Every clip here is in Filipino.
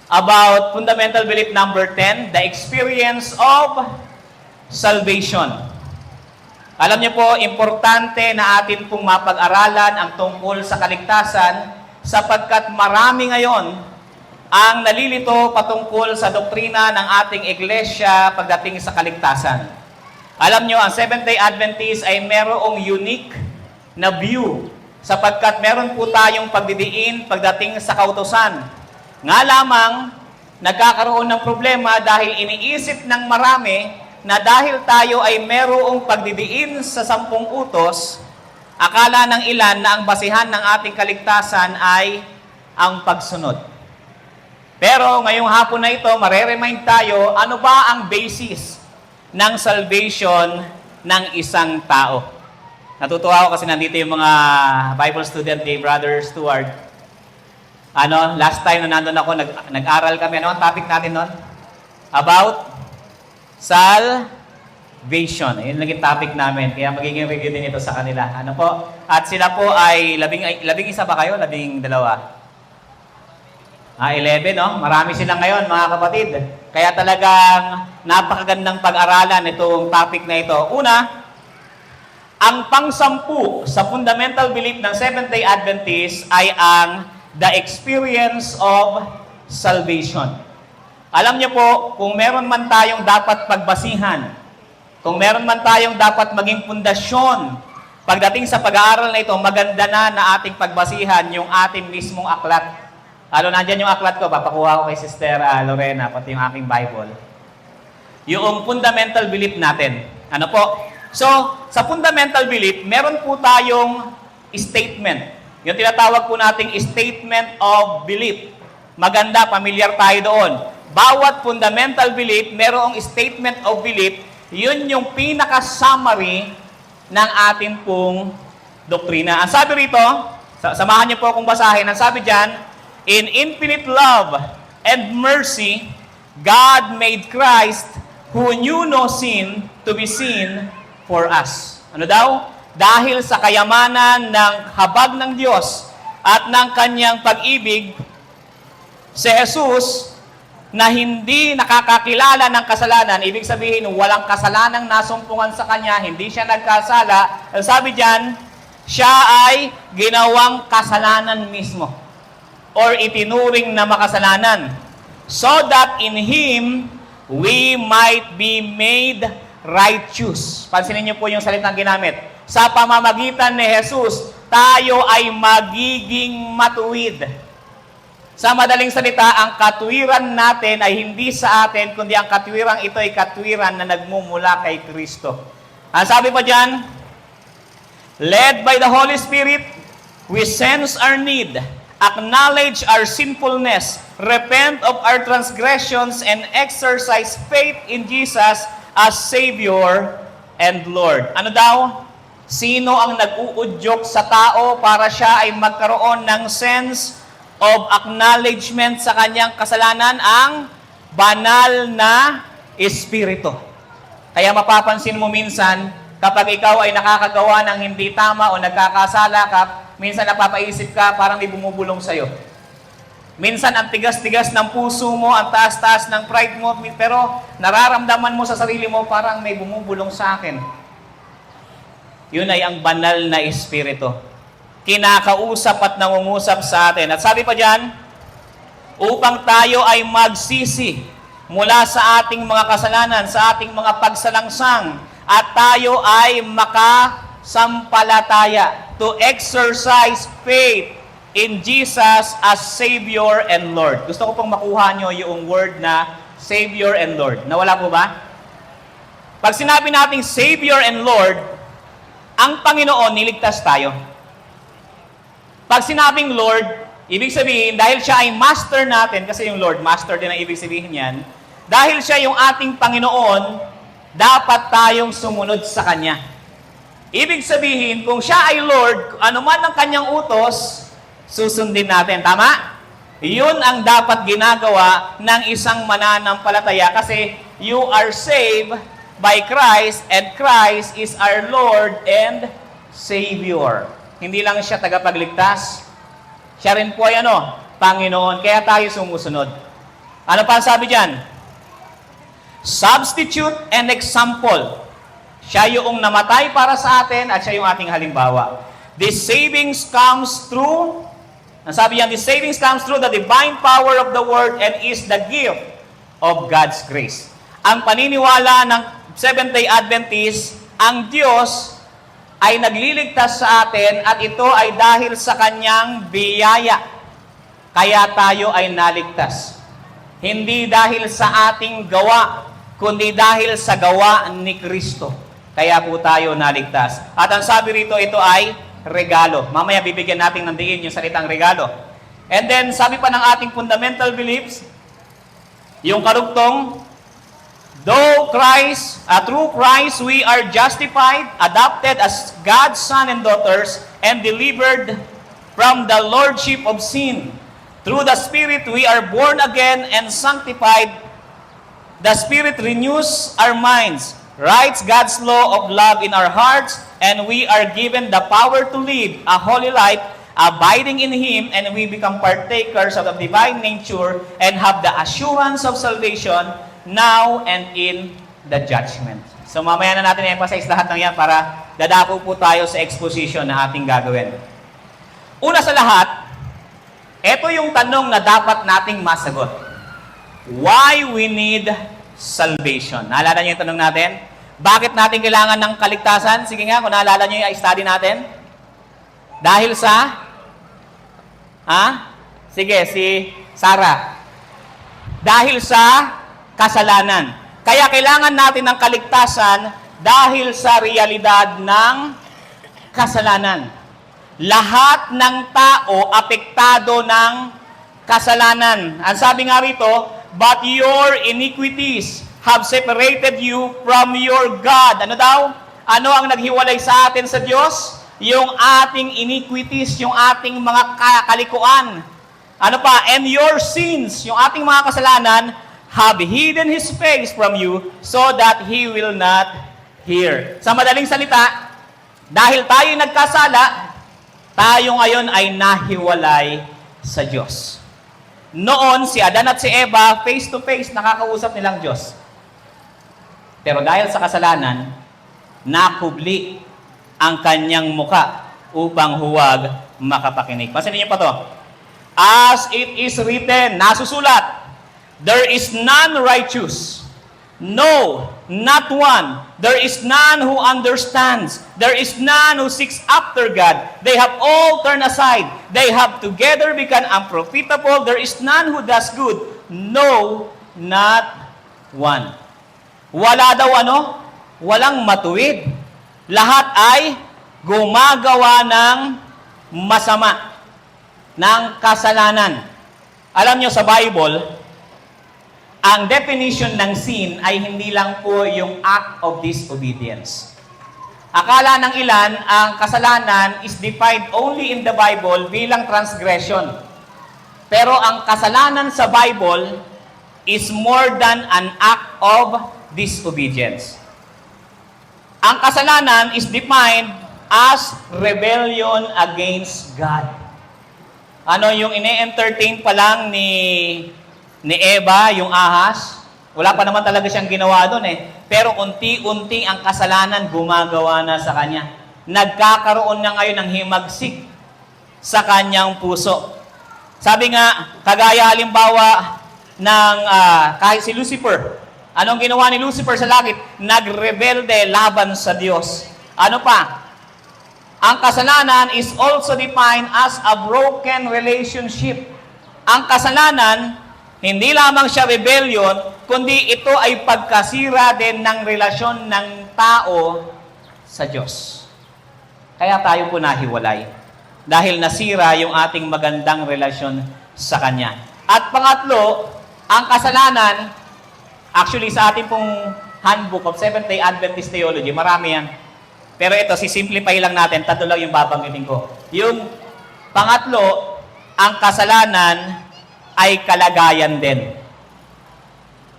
about fundamental belief number 10, the experience of salvation. Alam niyo po, importante na atin pong mapag-aralan ang tungkol sa kaligtasan sapagkat marami ngayon ang nalilito patungkol sa doktrina ng ating iglesia pagdating sa kaligtasan. Alam niyo, ang Seventh-day Adventist ay merong unique na view sapagkat meron po tayong pagdidiin pagdating sa kautusan. Nga lamang, nagkakaroon ng problema dahil iniisip ng marami na dahil tayo ay merong pagdidiin sa 10 utos, akala ng ilan na ang basihan ng ating kaligtasan ay ang pagsunod. Pero ngayong hapon na ito, mareremind tayo, ano ba ang basis ng salvation ng isang tao? Natutuwa ako kasi nandito yung mga Bible student ni Brother Stuart. Last time na nandun ako, nag-aral kami. Ano ang topic natin nun? About salvation. Yun naging topic namin. Kaya magiging review din ito sa kanila. Ano po? At sila po ay labing isa ba kayo? 12? 11, no? Marami sila ngayon, mga kapatid. Kaya talagang napakagandang pag-aralan itong topic na ito. Una, ang pang-10 sa fundamental belief ng Seventh-day Adventist ay ang the experience of salvation. Alam niyo po, kung meron man tayong dapat pagbasihan, kung meron man tayong dapat maging pundasyon, pagdating sa pag-aaral na ito, maganda na ating pagbasihan yung ating mismong aklat. Nandyan yung aklat ko, papakuha ko kay Sister Lorena, pati yung aking Bible. Yung fundamental belief natin. Ano po? So, sa fundamental belief, meron po tayong statement. Yung tinatawag po nating statement of belief. Maganda, familiar tayo doon. Bawat fundamental belief, merong statement of belief, yun yung pinaka-summary ng atin pong doktrina. Ang sabi rito, samahan niyo po akong basahin, ang sabi dyan, in infinite love and mercy, God made Christ, who knew no sin, to be sin for us. Ano daw? Dahil sa kayamanan ng habag ng Diyos at ng kanyang pag-ibig, si Jesus na hindi nakakakilala ng kasalanan, ibig sabihin walang kasalanang nasumpungan sa kanya, hindi siya nagkasala, sabi diyan, siya ay ginawang kasalanan mismo or itinuring na makasalanan so that in Him we might be made righteous. Pansinin niyo po yung salitang ginamit. Sa pamamagitan ni Jesus, tayo ay magiging matuwid. Sa madaling salita, ang katwiran natin ay hindi sa atin, kundi ang katwirang ito ay katwiran na nagmumula kay Kristo. Ang sabi pa dyan, led by the Holy Spirit, we sense our need, acknowledge our sinfulness, repent of our transgressions, and exercise faith in Jesus as Savior and Lord. Ano daw? Sino ang nag-uudyok sa tao para siya ay magkaroon ng sense of acknowledgement sa kanyang kasalanan? Ang banal na Espiritu. Kaya mapapansin mo minsan, kapag ikaw ay nakakagawa ng hindi tama o nagkakasala ka, minsan napapaisip ka, parang may bumubulong sa'yo. Minsan, ang tigas-tigas ng puso mo, ang taas-taas ng pride mo, pero nararamdaman mo sa sarili mo, parang may bumubulong sa akin. Yun ay ang banal na Espiritu. Kinakausap at nangungusap sa atin. At sabi pa dyan, upang tayo ay magsisi mula sa ating mga kasalanan, sa ating mga pagsalangsang, at tayo ay makasampalataya to exercise faith in Jesus as Savior and Lord. Gusto ko pong makuha nyo yung word na Savior and Lord. Nawala po ba? Pag sinabi nating Savior and Lord, ang Panginoon, niligtas tayo. Pag sinabing Lord, ibig sabihin, dahil siya ay master natin, kasi yung Lord, master din ang ibig sabihin yan, dahil siya yung ating Panginoon, dapat tayong sumunod sa Kanya. Ibig sabihin, kung siya ay Lord, anuman ang Kanyang utos, susundin natin. Tama? Yun ang dapat ginagawa ng isang mananampalataya kasi you are saved by Christ and Christ is our Lord and Savior. Hindi lang siya tagapagligtas, siya rin po ay Panginoon. Kaya tayo sumusunod. Ano pa ang sabi dyan? Substitute and example. Siya yung namatay para sa atin at siya yung ating halimbawa. This savings comes through, ang sabi niya, this savings comes through the divine power of the Word and is the gift of God's grace. Ang paniniwala ng Seventh-day Adventist, ang Diyos ay nagliligtas sa atin at ito ay dahil sa Kanyang biyaya. Kaya tayo ay naligtas. Hindi dahil sa ating gawa, kundi dahil sa gawa ni Kristo. Kaya po tayo naligtas. At ang sabi rito, ito ay regalo. Mamaya bibigyan natin ng diin yung salitang regalo. And then, sabi pa ng ating fundamental beliefs, yung karugtong, through Christ, we are justified, adopted as God's son and daughters, and delivered from the lordship of sin. Through the Spirit, we are born again and sanctified. The Spirit renews our minds, writes God's law of love in our hearts, and we are given the power to live a holy life, abiding in Him, and we become partakers of the divine nature and have the assurance of salvation now and in the judgment. So mamaya na natin i-emphasize lahat ng yan para dadako po tayo sa exposition na ating gagawin. Una sa lahat, ito yung tanong na dapat nating masagot. Why we need salvation? Naalala niyo yung tanong natin? Bakit natin kailangan ng kaligtasan? Sige nga, kung naalala niyo yung study natin. Dahil sa? Sige, si Sarah. Dahil sa kasalanan. Kaya kailangan natin ng kaligtasan dahil sa realidad ng kasalanan. Lahat ng tao apektado ng kasalanan. Ang sabi nga rito, but your iniquities have separated you from your God. Ano daw? Ano ang naghiwalay sa atin sa Diyos? Yung ating iniquities, yung ating mga kalikuan. Ano pa? And your sins, yung ating mga kasalanan, have hidden His face from you so that He will not hear. Sa madaling salita, dahil tayo nagkasala, tayo ngayon ay nahiwalay sa Diyos. Noon, si Adan at si Eva, face to face, nakakausap nilang Diyos. Pero dahil sa kasalanan, nakubli ang kanyang muka upang huwag makapakinig. Pansinin niyo pa to. As it is written, nasusulat, there is none righteous. No, not one. There is none who understands. There is none who seeks after God. They have all turned aside. They have together become unprofitable. There is none who does good. No, not one. Wala daw ano? Walang matuwid. Lahat ay gumagawa ng masama, ng kasalanan. Alam nyo sa Bible, ang definition ng sin ay hindi lang po yung act of disobedience. Akala ng ilan, ang kasalanan is defined only in the Bible bilang transgression. Pero ang kasalanan sa Bible is more than an act of disobedience. Ang kasalanan is defined as rebellion against God. Ano yung ine-entertain pa lang ni Eva, yung ahas? Wala pa naman talaga siyang ginawa doon eh. Pero unti-unti ang kasalanan gumagawa na sa kanya. Nagkakaroon na ngayon ng himagsik sa kanyang puso. Sabi nga, kagaya halimbawa ng kahit si Lucifer. Anong ginawa ni Lucifer sa langit? Nagrebelde laban sa Diyos. Ano pa? Ang kasalanan is also defined as a broken relationship. Ang kasalanan, hindi lamang siya rebellion, kundi ito ay pagkasira din ng relasyon ng tao sa Diyos. Kaya tayo po nahiwalay. Dahil nasira yung ating magandang relasyon sa Kanya. At pangatlo, ang kasalanan, actually sa ating pong handbook of Seventh-day Adventist Theology, marami yan. Pero ito, sisimplify lang natin, tatlo lang yung babanggitin ko. Yung pangatlo, ang kasalanan ay kalagayan din.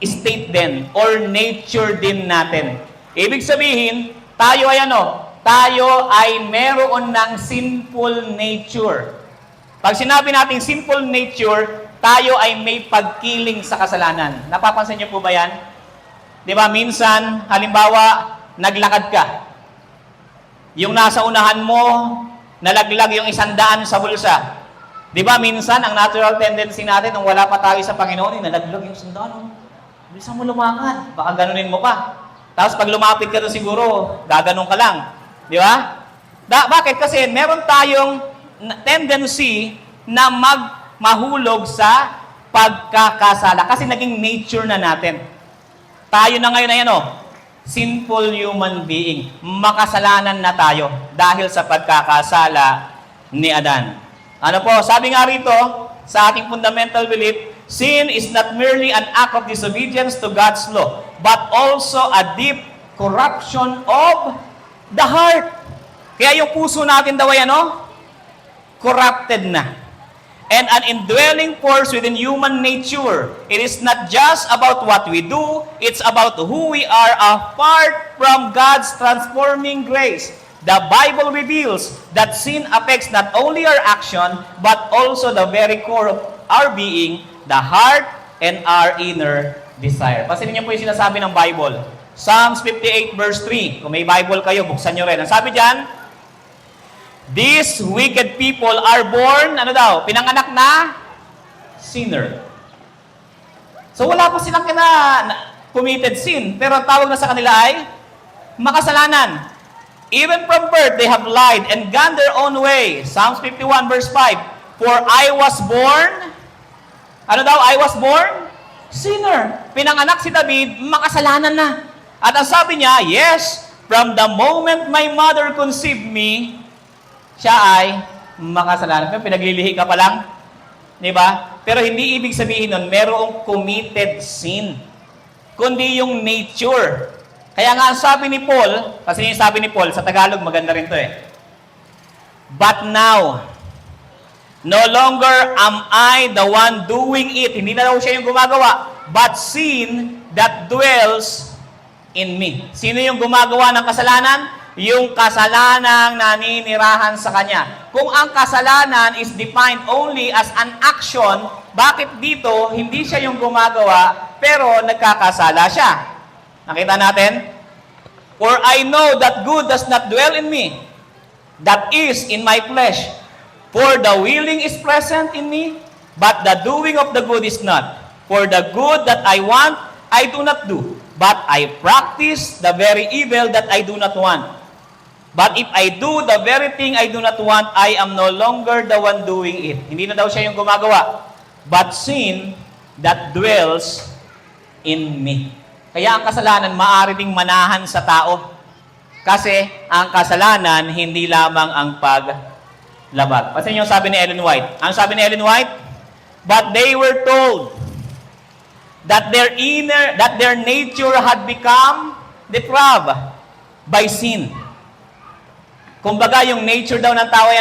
State din, or nature din natin. Ibig sabihin, tayo ay ano? Tayo ay meron ng sinful nature. Pag sinabi natin sinful nature, tayo ay may pagkiling sa kasalanan. Napapansin niyo po ba yan? Di ba, minsan, halimbawa, naglakad ka. Yung nasa unahan mo, nalaglag yung 100 sa bulsa. Di ba, minsan, ang natural tendency natin, nung wala pa tayo sa Panginoon, nalaglag yung 100. Bilisan mo lumakad. Baka ganunin mo pa. Tapos pag lumapit ka doon siguro, gaganon ka lang. Di ba? Bakit? Kasi meron tayong tendency na mahulog sa pagkakasala. Kasi naging nature na natin. Tayo na ngayon ay sinful human being. Makasalanan na tayo dahil sa pagkakasala ni Adan. Ano po? Sabi nga rito, sa ating fundamental belief, sin is not merely an act of disobedience to God's law, but also a deep corruption of the heart. Kaya yung puso natin daw ay corrupted na. And an indwelling force within human nature. It is not just about what we do, it's about who we are apart from God's transforming grace. The Bible reveals that sin affects not only our action, but also the very core of our being, the heart, and our inner desire. Pansinin niyo po yung sinasabi ng Bible. Psalms 58 verse 3. Kung may Bible kayo, buksan niyo rin. Ang sabi diyan, these wicked people are born, pinanganak na sinner. So wala pa silang committed sin, pero ang tawag na sa kanila ay makasalanan. Even from birth, they have lied and gone their own way. Psalms 51 verse 5, for I was born, I was born sinner. Pinanganak si David, makasalanan na. At ang sabi niya, yes, from the moment my mother conceived me, siya ay makasalanan. Pero pinaglilihi ka pa lang. Di ba? Pero hindi ibig sabihin nun, merong committed sin. Kundi yung nature. Kaya nga ang sabi ni Paul, kasi yung sabi ni Paul, sa Tagalog maganda rin to But now, no longer am I the one doing it. Hindi na daw siya yung gumagawa. But sin that dwells in me. Sino yung gumagawa ng kasalanan? Yung kasalanang naninirahan sa kanya. Kung ang kasalanan is defined only as an action, bakit dito hindi siya yung gumagawa, pero nagkakasala siya? Nakita natin? For I know that good does not dwell in me, that is, in my flesh. For the willing is present in me, but the doing of the good is not. For the good that I want, I do not do, but I practice the very evil that I do not want. But if I do the very thing I do not want, I am no longer the one doing it. Hindi na daw siya yung gumagawa. But sin that dwells in me. Kaya ang kasalanan maaari ding manahan sa tao. Kasi ang kasalanan hindi lamang ang paglabag. Kasi yung sabi ni Ellen White. Ang sabi ni Ellen White, but they were told that their nature had become depraved by sin. Kumbaga, yung nature daw ng tao ay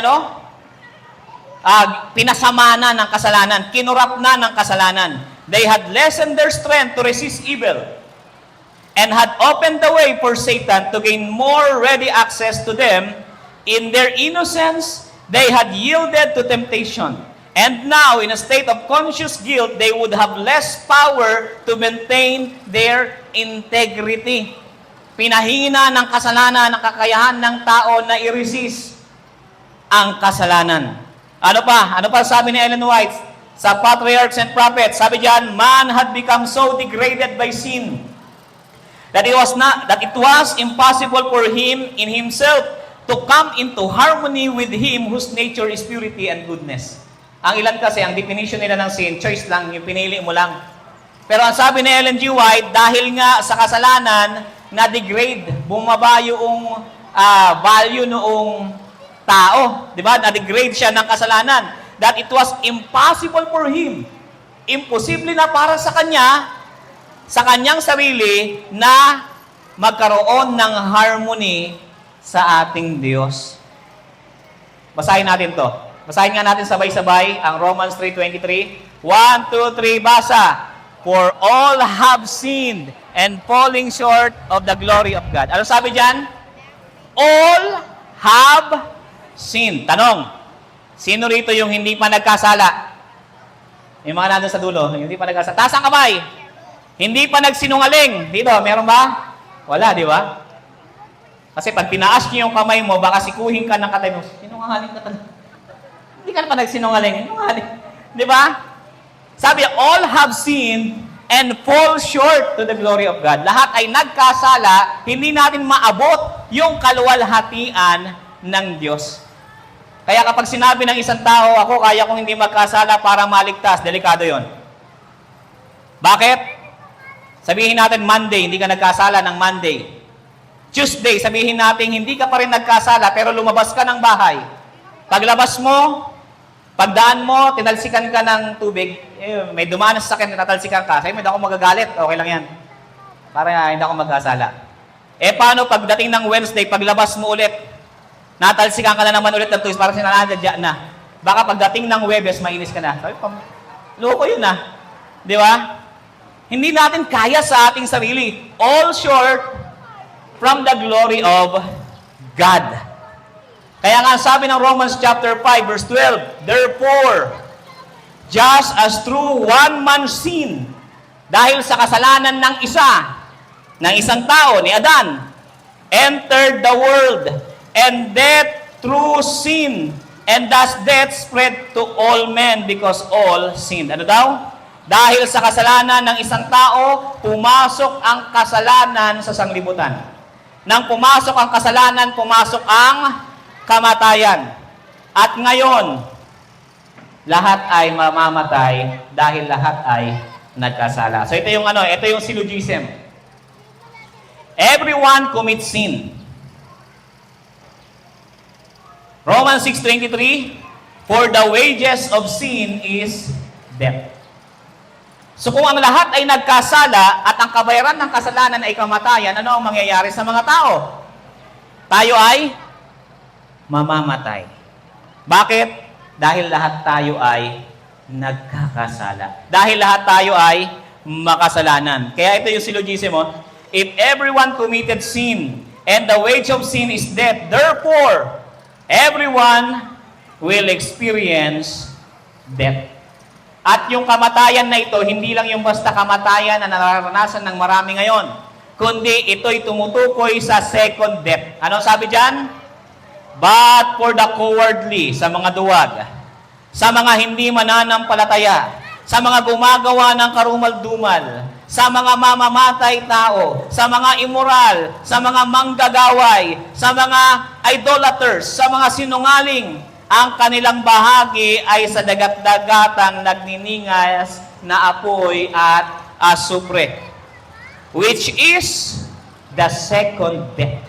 pinasama na ng kasalanan, kinurap na ng kasalanan. They had lessened their strength to resist evil and had opened the way for Satan to gain more ready access to them. In their innocence, they had yielded to temptation. And now, in a state of conscious guilt, they would have less power to maintain their integrity. Pinahina ng kasalanan ang kakayahan ng tao na i-resist ang kasalanan. Ano pa sabi ni Ellen White sa Patriarchs and Prophets? Sabi diyan, man had become so degraded by sin that it was impossible for him in himself to come into harmony with him whose nature is purity and goodness. Ang ilan kasi, ang definition nila ng sin, choice lang, yung pinili mo lang. Pero ang sabi ni Ellen G. White, dahil nga sa kasalanan, na-degrade, bumaba yung value noong tao. Di ba? Na-degrade siya ng kasalanan. That it was impossible for him. Imposible na para sa kanya, sa kanyang sarili, na magkaroon ng harmony sa ating Diyos. Basahin natin to. Basahin nga natin sabay-sabay ang Romans 3:23. 1, 2, 3, basa. For all have sinned and falling short of the glory of God. Ano sabi diyan? All have sinned. Tanong, sino rito yung hindi pa nagkasala? Yung mga nandun sa dulo, hindi pa nagkasala. Taas ang kamay. Hindi pa nagsinungaling. Dito, meron ba? Wala, di ba? Kasi pag tinaas niyo yung kamay mo, baka sikuhin ka ng katay mo. Sinungaling ka talaga. Hindi ka na pa nagsinungaling. Sinungaling. Di ba? Sabi, all have sinned and fall short to the glory of God. Lahat ay nagkasala, hindi natin maabot yung kaluwalhatian ng Diyos. Kaya kapag sinabi ng isang tao, ako kaya kong hindi magkasala para maligtas, delikado yon. Bakit? Sabihin natin Monday, hindi ka nagkasala ng Monday. Tuesday, sabihin natin hindi ka pa rin nagkasala pero lumabas ka ng bahay. Paglabas mo, pagdaan mo, tinalsikan ka ng tubig, may dumaan sa akin, natalsikan ka, sabi mo, hindi ako magagalit, okay lang yan. Para hindi ako magkasala. Paano pagdating ng Wednesday, paglabas mo ulit, natalsikan ka na naman ulit ng tubig, parang sinanadya na. Baka pagdating ng Webes, mainis ka na. Sabi, loko yun ah. Di ba? Hindi natin kaya sa ating sarili. All short from the glory of God. Kaya nga sabi ng Romans chapter 5 verse 12, therefore, just as through one man's sin, dahil sa kasalanan ng isang tao, ni Adan, entered the world, and death through sin, and thus death spread to all men because all sinned. Ano daw? Dahil sa kasalanan ng isang tao, pumasok ang kasalanan sa sanglibutan. Nang pumasok ang kasalanan, pumasok ang kamatayan. At ngayon, lahat ay mamamatay dahil lahat ay nagkasala. So ito yung syllogism. Everyone commits sin. Romans 6:23, for the wages of sin is death. So kung ang lahat ay nagkasala at ang kabayaran ng kasalanan ay kamatayan, ano ang mangyayari sa mga tao? Tayo ay mamamatay. Bakit? Dahil lahat tayo ay nagkakasala. Dahil lahat tayo ay makasalanan. Kaya ito yung syllogism mo. If everyone committed sin, and the wage of sin is death, therefore, everyone will experience death. At yung kamatayan na ito, hindi lang yung basta kamatayan na nararanasan ng marami ngayon, kundi ito'y tumutukoy sa second death. Ano sabi dyan? But for the cowardly, sa mga duwag, sa mga hindi mananampalataya, sa mga gumagawa ng karumal-dumal, sa mga mamamatay tao, sa mga immoral, sa mga manggagaway, sa mga idolaters, sa mga sinungaling, ang kanilang bahagi ay sa dagat-dagatang nagniningas na apoy at asupre, which is the second death.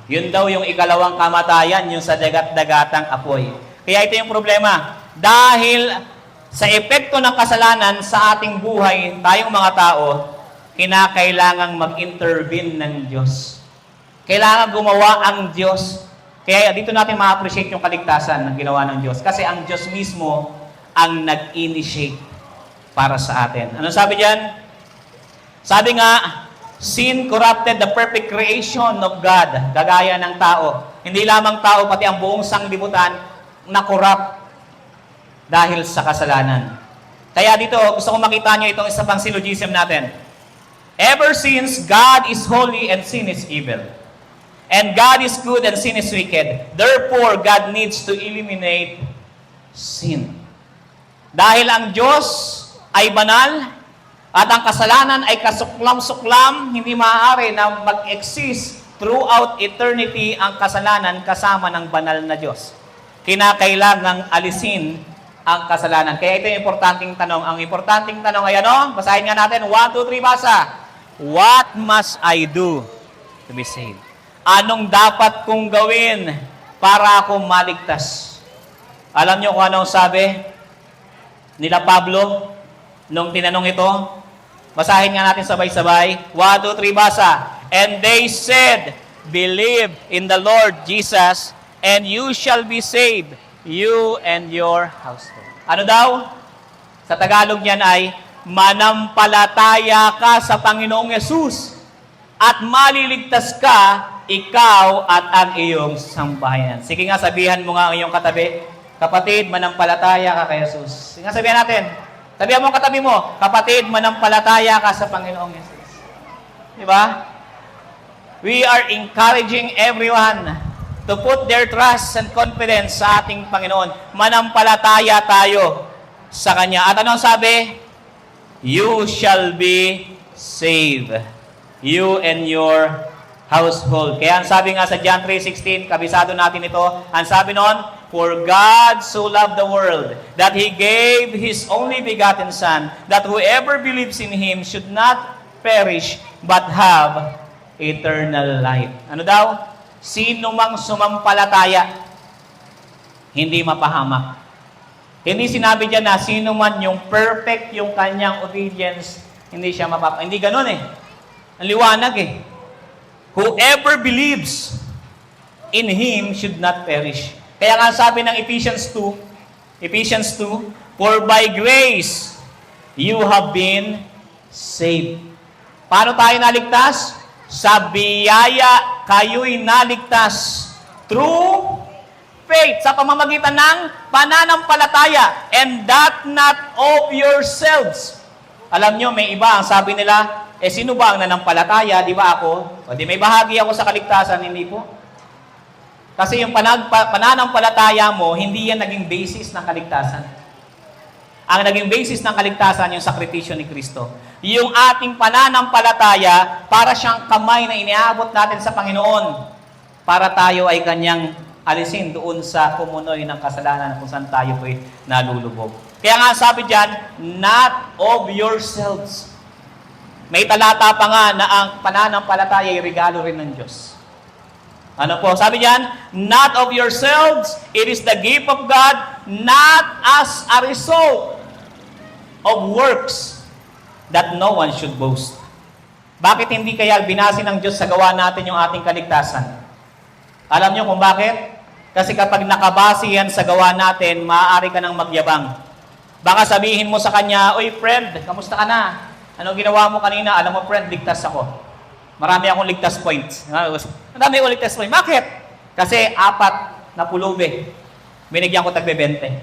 Yun daw yung ikalawang kamatayan, yung sa dagat-dagatang apoy. Kaya ito yung problema. Dahil sa epekto ng kasalanan sa ating buhay, tayong mga tao, kinakailangang mag-intervene ng Diyos. Kailangan gumawa ang Diyos. Kaya dito natin ma-appreciate yung kaligtasan ng ginawa ng Diyos. Kasi ang Diyos mismo ang nag-initiate para sa atin. Ano sabi diyan? Sabi nga, sin corrupted the perfect creation of God. Gagaya ng tao. Hindi lamang tao, pati ang buong sanglibutan na corrupt dahil sa kasalanan. Kaya dito, gusto kong makita nyo itong isa pang syllogism natin. Ever since God is holy and sin is evil, and God is good and sin is wicked, therefore God needs to eliminate sin. Dahil ang Diyos ay banal, at ang kasalanan ay kasuklam-suklam, hindi maaari na mag-exist throughout eternity ang kasalanan kasama ng banal na Diyos. Kinakailangang alisin ang kasalanan. Kaya ito yung importanteng tanong. Ang importanteng tanong ay ano? Basahin nga natin. 1, 2, 3, basa. What must I do to be saved? Anong dapat kong gawin para ako maligtas? Alam niyo kung anong sabi nila Pablo nung tinanong ito? Basahin nga natin sabay-sabay. 1, 2, 3, basa. And they said, believe in the Lord Jesus, and you shall be saved, you and your household. Ano daw? Sa Tagalog niyan ay, manampalataya ka sa Panginoong Yesus, at maliligtas ka, ikaw at ang iyong sambahayan. Sige nga, sabihan mo nga ang iyong katabi, kapatid, manampalataya ka kay Jesus. Sige nga, sabihan natin. Sabihan mo katabi mo, kapatid, manampalataya ka sa Panginoong Jesus. Di ba? We are encouraging everyone to put their trust and confidence sa ating Panginoon. Manampalataya tayo sa Kanya. At anong sabi? You shall be saved. You and your household. Kaya ang sabi nga sa John 3:16, kabisado natin ito, ang sabi noon, for God so loved the world, that He gave His only begotten Son, that whoever believes in Him should not perish, but have eternal life. Ano daw? Sino mang sumampalataya, hindi mapahamak. Hindi sinabi dyan na sino man yung perfect yung kanyang obedience, hindi siya mapapahamak. Hindi ganun eh. Ang liwanag eh. Whoever believes in Him should not perish. Kaya nga sabi ng Ephesians 2, for by grace you have been saved. Paano tayo naligtas? Sa biyaya kayo'y naligtas through faith, sa pamamagitan ng pananampalataya, and that not of yourselves. Alam nyo, may iba, ang sabi nila, sino ba ang nanampalataya? Di ba ako? O di may bahagi ako sa kaligtasan, hindi po. Kasi yung pananampalataya mo, hindi yan naging basis ng kaligtasan. Ang naging basis ng kaligtasan, yung sakripisyo ni Kristo. Yung ating pananampalataya, para siyang kamay na iniabot natin sa Panginoon, para tayo ay Kanyang alisin doon sa kumunoy ng kasalanan kung saan tayo po'y nalulubog. Kaya nga sabi dyan, not of yourselves. May talata pa nga na ang pananampalataya ay regalo rin ng Diyos. Ano po? Sabi diyan, not of yourselves, it is the gift of God, not as a result of works, that no one should boast. Bakit hindi kaya binasi ng Diyos sa gawa natin yung ating kaligtasan? Alam niyo kung bakit? Kasi kapag nakabase yan sa gawa natin, maaari ka nang magyabang. Baka sabihin mo sa kanya, oy friend, kamusta ka na? Ano ginawa mo kanina? Alam mo friend, ligtas ako. Marami akong ligtas points. Marami akong ligtas points. Bakit? Kasi 4 na pulube. Binigyan ko tagbe-20.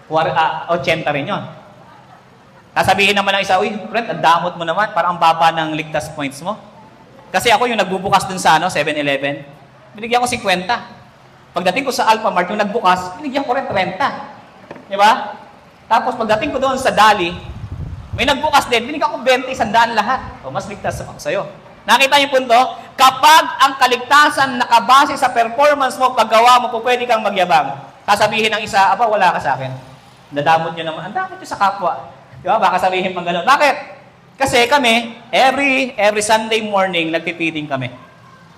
80 rin yun. Sasabihin naman ng isa, uy, friend, ang damot mo naman. Parang ang baba ng ligtas points mo. Kasi ako yung nagbubukas dun sa 7-Eleven. Binigyan ko 50. Pagdating ko sa Alphamart, yung nagbukas, binigyan ko rin 30. Di ba? Tapos pagdating ko doon sa Dali, may nagbukas din, binigyan ko 20, 100 lahat. O, mas ligtas ako sa'yo. Nakita niyo punto? Kapag ang kaligtasan nakabase sa performance mo, paggawa mo, pwede kang magyabang. Sasabihin ng isa, aba, wala ka sa akin. Nadamot nyo naman. Ang damot nyo sa kapwa. Di ba? Baka sabihin pang gano'n. Bakit? Kasi kami, every Sunday morning, nagpipiting kami.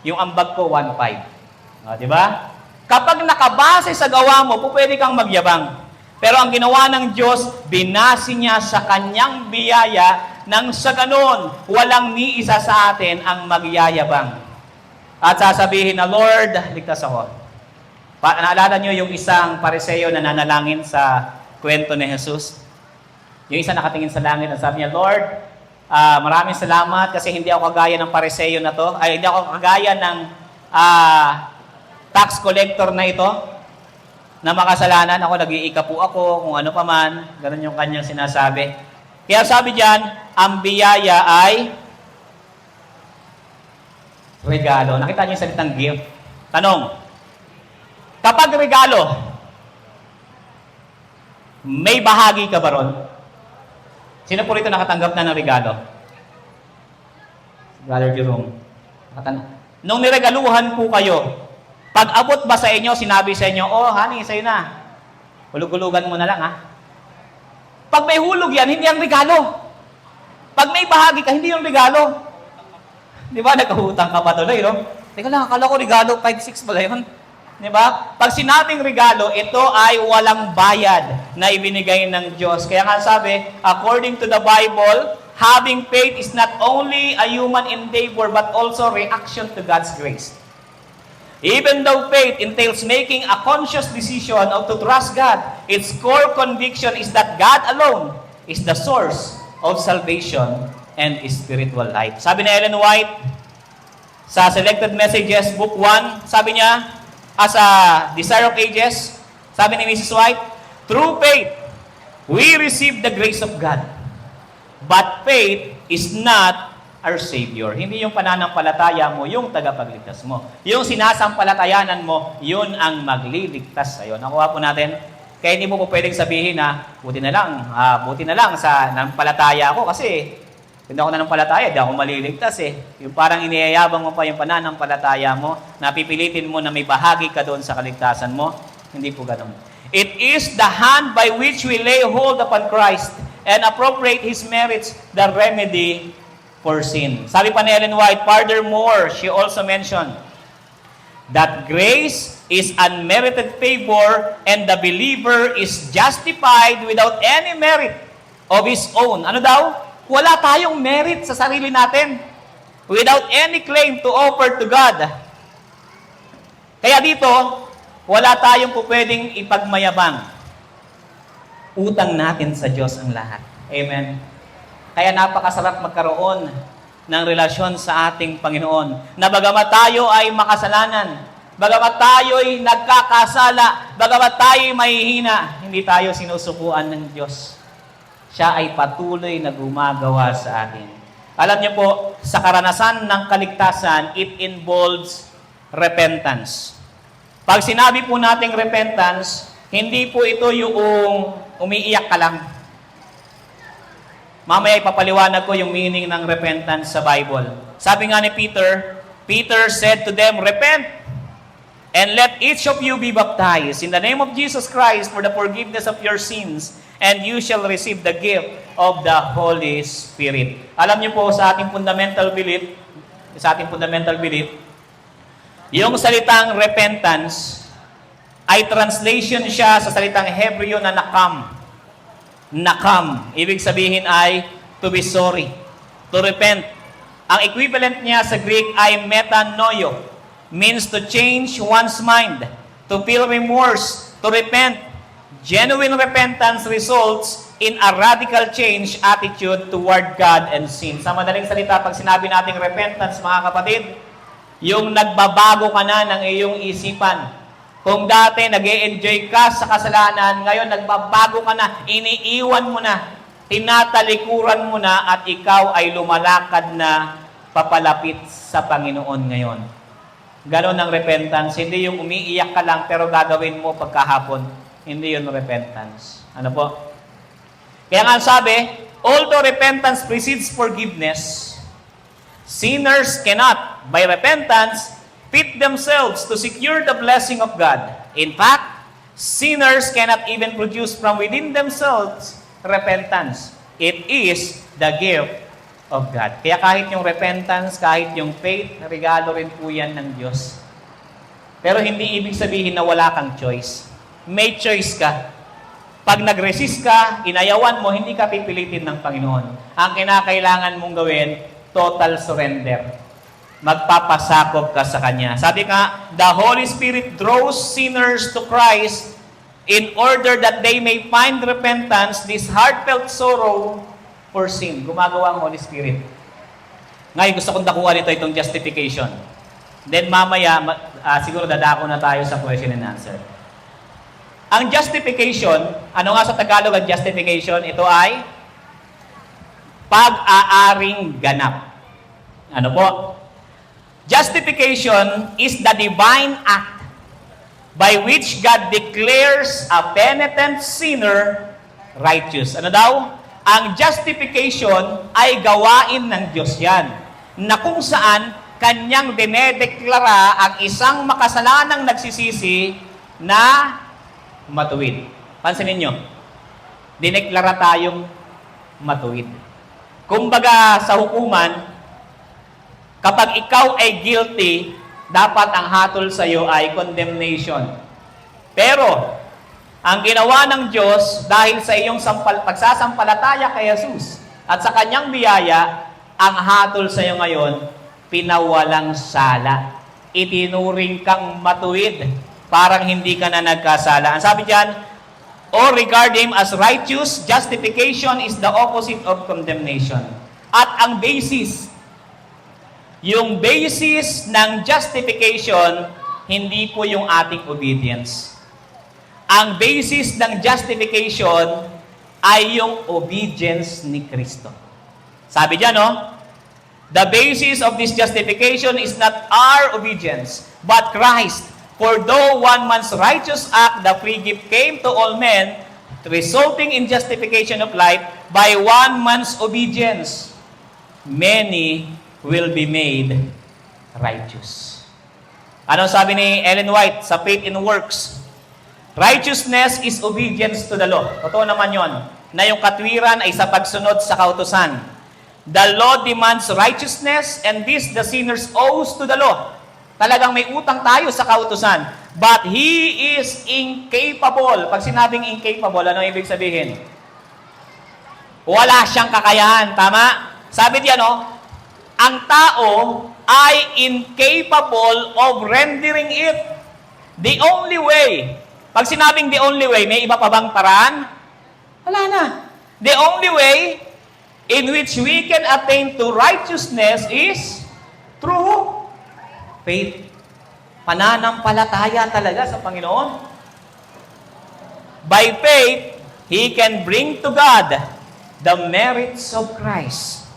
Yung ambag ko, 1.5. Di ba? Kapag nakabase sa gawa mo, pwede kang magyabang. Pero ang ginawa ng Diyos, binasi niya sa Kanyang biyaya nang sa ganon, walang ni isa sa atin ang magyayabang. At sasabihin na, Lord, ligtas ako. Naalala niyo yung isang Pariseo na nanalangin sa kwento ni Jesus? Yung isa nakatingin sa langit at sabi niya, Lord, maraming salamat kasi hindi ako kagaya ng Pariseo na to. Ay, hindi ako kagaya ng tax collector na ito, na makasalanan ako, nag-iikapu ako, kung ano pa man. Ganun yung kanyang sinasabi. Kaya sabi diyan, ang biyaya ay regalo. Nakita niyo yung salitang gift? Tanong, kapag regalo, may bahagi ka ba ron? Sino po rito nakatanggap na ng regalo? Brother Jerome. Nung niregaluhan po kayo, pag abot ba sa inyo, sinabi sa inyo, oh honey, sa'yo na. Hulug-hulugan mo na lang ha. Pag may hulog yan, hindi ang regalo. Pag may bahagi ka, hindi yung regalo. Di ba? Nagkahutang ka pa tuloy, no? Teka lang, akala ko regalo, 5-6 pala yun. Di ba? Pag sinabing regalo, ito ay walang bayad na ibinigay ng Diyos. Kaya nga sabi, according to the Bible, having faith is not only a human endeavor, but also reaction to God's grace. Even though faith entails making a conscious decision of to trust God, its core conviction is that God alone is the source of salvation and spiritual life. Sabi ni Ellen White, sa Selected Messages, Book 1, sabi niya, as a Desire of Ages, sabi ni Mrs. White, through faith, We receive the grace of God. But faith is not our Savior. Hindi yung pananampalataya mo, yung tagapagligtas mo. Yung sinasampalatayanan mo, yun ang magliligtas sa'yo. Nakuha po natin? Kaya hindi mo po pwedeng sabihin na, buti na lang sa nampalataya ako kasi hindi ako nanampalataya, di ako maliligtas eh. Yung parang iniyayabang mo pa yung pananampalataya mo, napipilitin mo na may bahagi ka doon sa kaligtasan mo. Hindi po ganun. It is the hand by which we lay hold upon Christ and appropriate His merits, the remedy for sin. Sabi pa ni Ellen White, furthermore, she also mentioned that grace is unmerited favor and the believer is justified without any merit of his own. Ano daw? Wala tayong merit sa sarili natin. Without any claim to offer to God. Kaya dito, wala tayong pwedeng ipagmayabang. Utang natin sa Diyos ang lahat. Amen. Kaya napakasarap magkaroon ng relasyon sa ating Panginoon. Na bagamat tayo ay makasalanan, bagamat tayo ay nagkakasala, bagamat tayo ay mahihina, hindi tayo sinusukuan ng Diyos. Siya ay patuloy na gumagawa sa atin. Alam niyo po, sa karanasan ng kaligtasan, it involves repentance. Pag sinabi po nating repentance, hindi po ito yung umiiyak ka lang. Mamaya ipapaliwanag ko yung meaning ng repentance sa Bible. Sabi nga ni Peter, Peter said to them, repent, and let each of you be baptized in the name of Jesus Christ for the forgiveness of your sins, and you shall receive the gift of the Holy Spirit. Alam niyo po sa ating fundamental belief, yung salitang repentance ay translation siya sa salitang Hebreo na nakam. Nakam. Ibig sabihin ay to be sorry, to repent. Ang equivalent niya sa Greek ay metanoio, means to change one's mind, to feel remorse, to repent. Genuine repentance results in a radical change attitude toward God and sin. Sa madaling salita, pag sinabi nating repentance, mga kapatid, yung nagbabago ka na ng iyong isipan. Kung dati nag-e-enjoy ka sa kasalanan, ngayon nagbabago ka na, iniiwan mo na, tinatalikuran mo na, at ikaw ay lumalakad na papalapit sa Panginoon ngayon. Ganon ang repentance. Hindi yung umiiyak ka lang pero gagawin mo pagkahapon. Hindi yun repentance. Ano po? Kaya nga sabi, although repentance precedes forgiveness, sinners cannot, by repentance, fit themselves to secure the blessing of God. In fact, sinners cannot even produce from within themselves repentance. It is the gift of God. Kaya kahit yung repentance, kahit yung faith, regalo rin po yan ng Diyos. Pero hindi ibig sabihin na wala kang choice. May choice ka. Pag nag-resist ka, inayawan mo, hindi ka pipilitin ng Panginoon. Ang kinakailangan mong gawin, total surrender. Magpapasakop ka sa Kanya. Sabi nga, the Holy Spirit draws sinners to Christ in order that they may find repentance, this heartfelt sorrow for sin. Gumagawa ang Holy Spirit. Ngayon, gusto kong dakuha nito itong justification. Then mamaya, siguro dadako na tayo sa question and answer. Ang justification, ano nga sa Tagalog ang justification? Ito ay pag-aaring ganap. Ano po? Justification is the divine act by which God declares a penitent sinner righteous. Ano daw? Ang justification ay gawain ng Diyos yan, na kung saan Kanyang dinedeklara ang isang makasalanang nagsisisi na matuwid. Pansinin nyo, dineklara tayong matuwid. Kumbaga sa hukuman, kapag ikaw ay guilty, dapat ang hatol sa iyo ay condemnation. Pero, ang ginawa ng Diyos dahil sa iyong pagsasampalataya kay Jesus at sa Kanyang biyaya, ang hatol sa iyo ngayon, pinawalang sala. Itinuring kang matuwid, parang hindi ka na nagkasala. Ang sabi diyan, or regard him as righteous, justification is the opposite of condemnation. At ang basis, yung basis ng justification, hindi po yung ating obedience. Ang basis ng justification ay yung obedience ni Kristo. Sabi diyan, no? The basis of this justification is not our obedience, but Christ. For though one man's righteous act, the free gift came to all men, resulting in justification of life by one man's obedience, many will be made righteous. Ano sabi ni Ellen White sa Faith in Works? Righteousness is obedience to the law. Totoo naman yon, na yung katwiran ay sa pagsunod sa kautusan. The law demands righteousness, and this the sinners owes to the law. Talagang may utang tayo sa kautusan. But he is incapable. Pag sinabing incapable, ano ibig sabihin? Wala siyang kakayahan. Tama? Sabi diyan, no? Ang tao ay incapable of rendering it. The only way. Pag sinabing the only way, may iba pa bang paraan? Wala na. The only way in which we can attain to righteousness is through faith. Pananampalataya talaga sa Panginoon. By faith, he can bring to God the merits of Christ.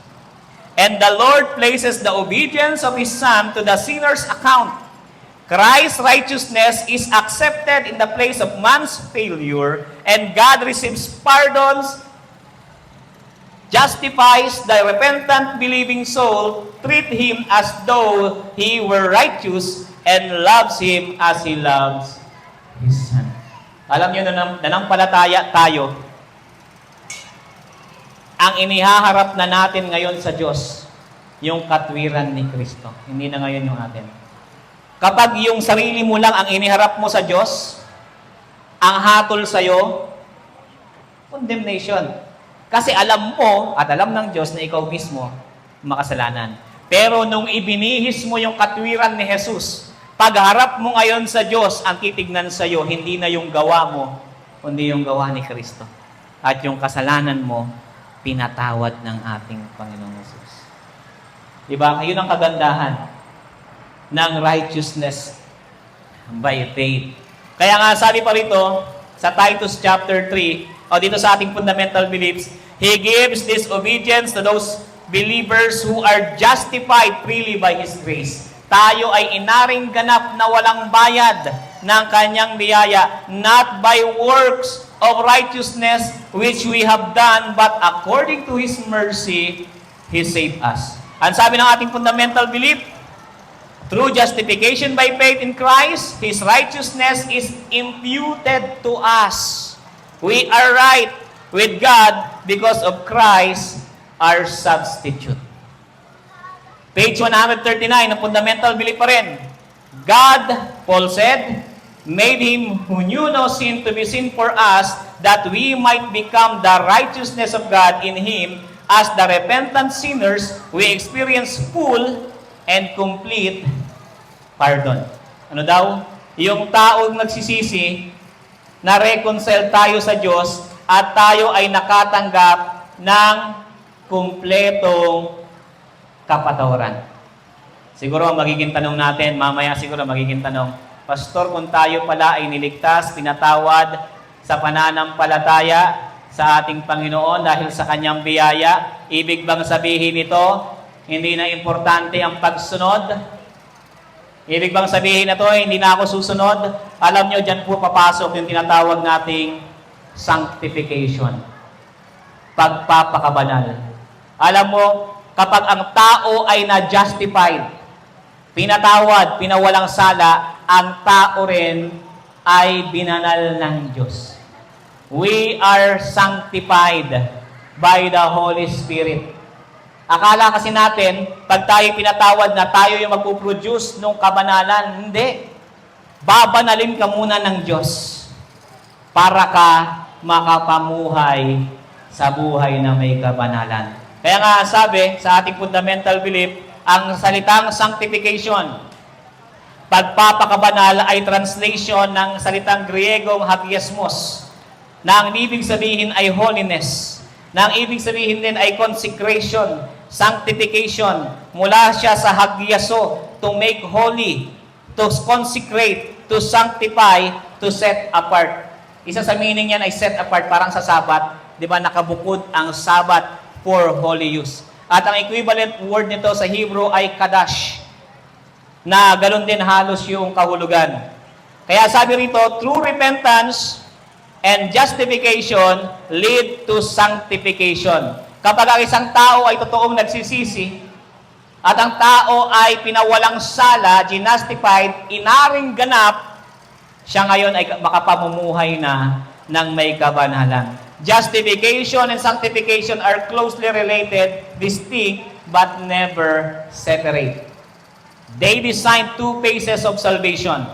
And the Lord places the obedience of His Son to the sinner's account. Christ's righteousness is accepted in the place of man's failure, and God receives pardons, justifies the repentant, believing soul, treat him as though he were righteous, and loves him as he loves his Son. Alam niyo, nanampalataya tayo. Ang inihaharap na natin ngayon sa Diyos, yung katwiran ni Kristo. Hindi na ngayon yung atin. Kapag yung sarili mo lang ang iniharap mo sa Diyos, ang hatol sa'yo, condemnation. Kasi alam mo at alam ng Diyos na ikaw mismo makasalanan. Pero nung ibinihis mo yung katwiran ni Jesus, pagharap mo ngayon sa Diyos, ang titignan sa iyo, hindi na yung gawa mo, kundi yung gawa ni Kristo. At yung kasalanan mo, pinatawad ng ating Panginoong Jesus. Diba? Yun ang kagandahan ng righteousness by faith. Kaya nga sabi pa rito, sa Titus chapter 3, o dito sa ating fundamental beliefs, He gives this obedience to those believers who are justified freely by His grace. Tayo ay inaring ganap na walang bayad ng kanyang biyaya, not by works of righteousness which we have done, but according to His mercy, He saved us. Ang sabi ng ating fundamental belief, through justification by faith in Christ, His righteousness is imputed to us. We are right with God because of Christ, our substitute. Page 139, ang fundamental belief pa rin. God, Paul said, made Him who knew no sin to be sin for us, that we might become the righteousness of God in Him. As the repentant sinners, we experience full and complete pardon. Ano daw? Yung taong nagsisisi, na-reconcile tayo sa Diyos, at tayo ay nakatanggap ng kumpletong kapatawaran. Siguro ang magiging tanong natin, mamaya siguro magiging tanong, Pastor, kung tayo pala ay niligtas, pinatawad sa pananampalataya sa ating Panginoon dahil sa Kanyang biyaya, ibig bang sabihin ito, hindi na importante ang pagsunod? Ibig bang sabihin na ito, hindi na ako susunod? Alam nyo, dyan po papasok yung tinatawag nating sanctification. Pagpapakabanal. Alam mo, kapag ang tao ay na-justified, pinatawad, pinawalang sala, ang tao rin ay binanal ng Diyos. We are sanctified by the Holy Spirit. Akala kasi natin, pag tayo pinatawad na tayo yung magpuproduce ng kabanalan, hindi. Babanalin ka muna ng Diyos para ka makapamuhay sa buhay na may kabanalan. Kaya nga sabi sa ating fundamental belief, ang salitang sanctification, pagpapakabanal ay translation ng salitang Griegong hagiasmos, na ang ibig sabihin ay holiness, na ang ibig sabihin din ay consecration, sanctification. Mula siya sa hagiaso, to make holy, to consecrate, to sanctify, to set apart. Isa sa meaning yan ay set apart, parang sa Sabat, di ba, nakabukod ang Sabbath for holy use. At ang equivalent word nito sa Hebrew ay kadash, na ganun din halos yung kahulugan. Kaya sabi rito, true repentance and justification lead to sanctification. Kapag ang isang tao ay totoong nagsisisi, at ang tao ay pinawalang sala, justified, inaring ganap, siya ngayon ay makapamumuhay na ng may kabanalan. Justification and sanctification are closely related, distinct, but never separate. They design two phases of salvation.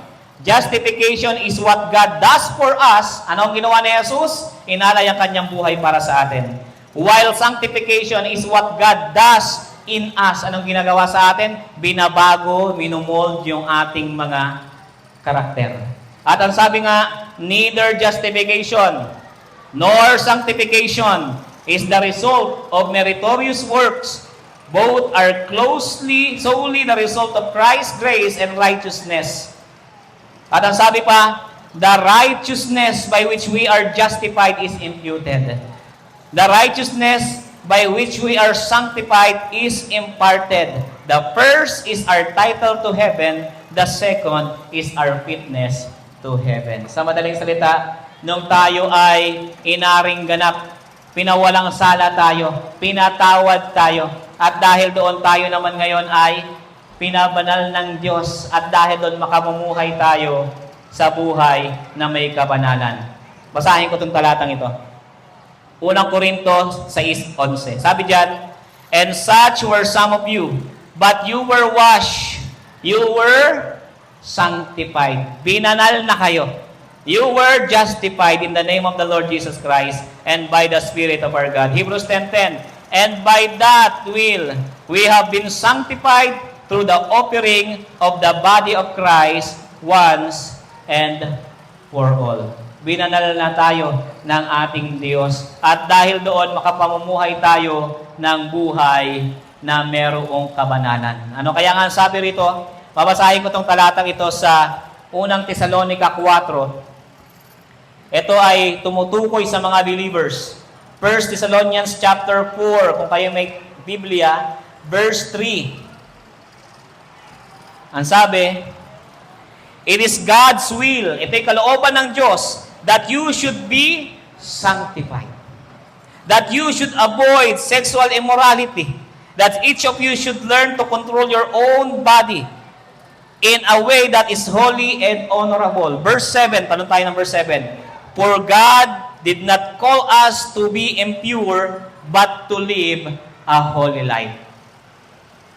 Justification is what God does for us. Ano ang ginawa ni Jesus? Inalay ang kanyang buhay para sa atin. While sanctification is what God does in us. Anong ginagawa sa atin? Binabago, minumold yung ating mga karakter. At ang sabi nga, neither justification nor sanctification is the result of meritorious works. Both are solely the result of Christ's grace and righteousness. At ang sabi pa, the righteousness by which we are justified is imputed. The righteousness by which we are sanctified is imparted. The first is our title to heaven. The second is our fitness to heaven. Sa madaling salita, nung tayo ay inaring ganap, pinawalang sala tayo, pinatawad tayo, at dahil doon tayo naman ngayon ay pinabanal ng Diyos, at dahil doon makamumuhay tayo sa buhay na may kabanalan. Basahin ko itong talatang ito. Unang Korinto 6:11. Sabi diyan, and such were some of you, but you were washed, you were sanctified. Binanal na kayo. You were justified in the name of the Lord Jesus Christ and by the Spirit of our God. Hebrews 10:10. And by that will we have been sanctified through the offering of the body of Christ once and for all. Binanal na tayo ng ating Diyos. At dahil doon, makapamumuhay tayo ng buhay na merong kabanalan. Ano kaya nga sabi rito? Babasahin ko itong talatang ito sa unang Tesalonica 4. Ito ay tumutukoy sa mga believers. 1 Thessalonians chapter 4, kung kayo may Biblia, verse 3. Ang sabi, it is God's will, ito'y kalooban ng Diyos, that you should be sanctified. That you should avoid sexual immorality. That each of you should learn to control your own body in a way that is holy and honorable. Verse 7, tanong tayo ng verse 7. For God did not call us to be impure, but to live a holy life.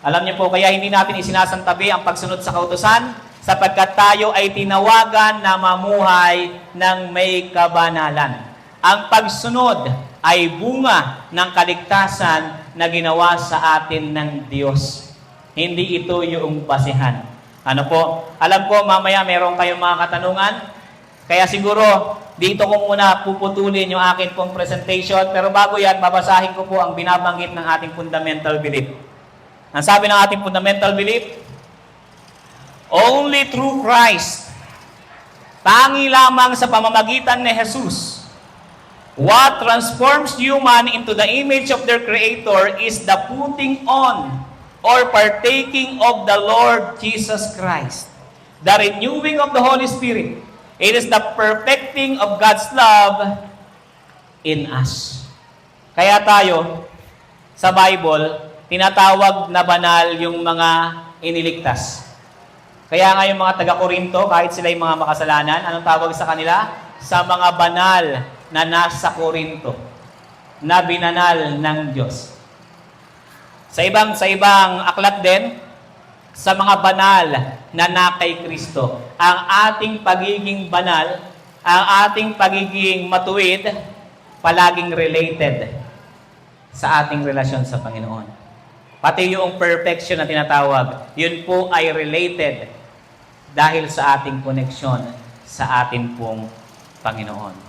Alam niyo po, kaya hindi natin isinasantabi ang pagsunod sa kautusan, sapagkat tayo ay tinawagan na mamuhay ng may kabanalan. Ang pagsunod ay bunga ng kaligtasan na ginawa sa atin ng Diyos. Hindi ito yung basihan. Ano po? Alam ko, mamaya meron kayong mga katanungan. Kaya siguro, dito ko muna puputulin yung akin pong presentation. Pero bago yan, babasahin ko po ang binabanggit ng ating fundamental belief. Ang sabi ng ating fundamental belief, only through Christ, tangi lamang sa pamamagitan ni Jesus, what transforms human into the image of their Creator is the putting on or partaking of the Lord Jesus Christ. The renewing of the Holy Spirit. It is the perfecting of God's love in us. Kaya tayo, sa Bible, tinatawag na banal yung mga iniligtas. Kaya nga yung mga taga-Korinto, kahit sila yung mga makasalanan, anong tawag sa kanila? Sa mga banal na nasa Korinto, na binanal ng Diyos. Sa ibang aklat din, sa mga banal na kay Kristo, ang ating pagiging banal, ang ating pagiging matuwid, palaging related sa ating relasyon sa Panginoon. Pati yung perfection na tinatawag, yun po ay related dahil sa ating koneksyon sa ating pong Panginoon.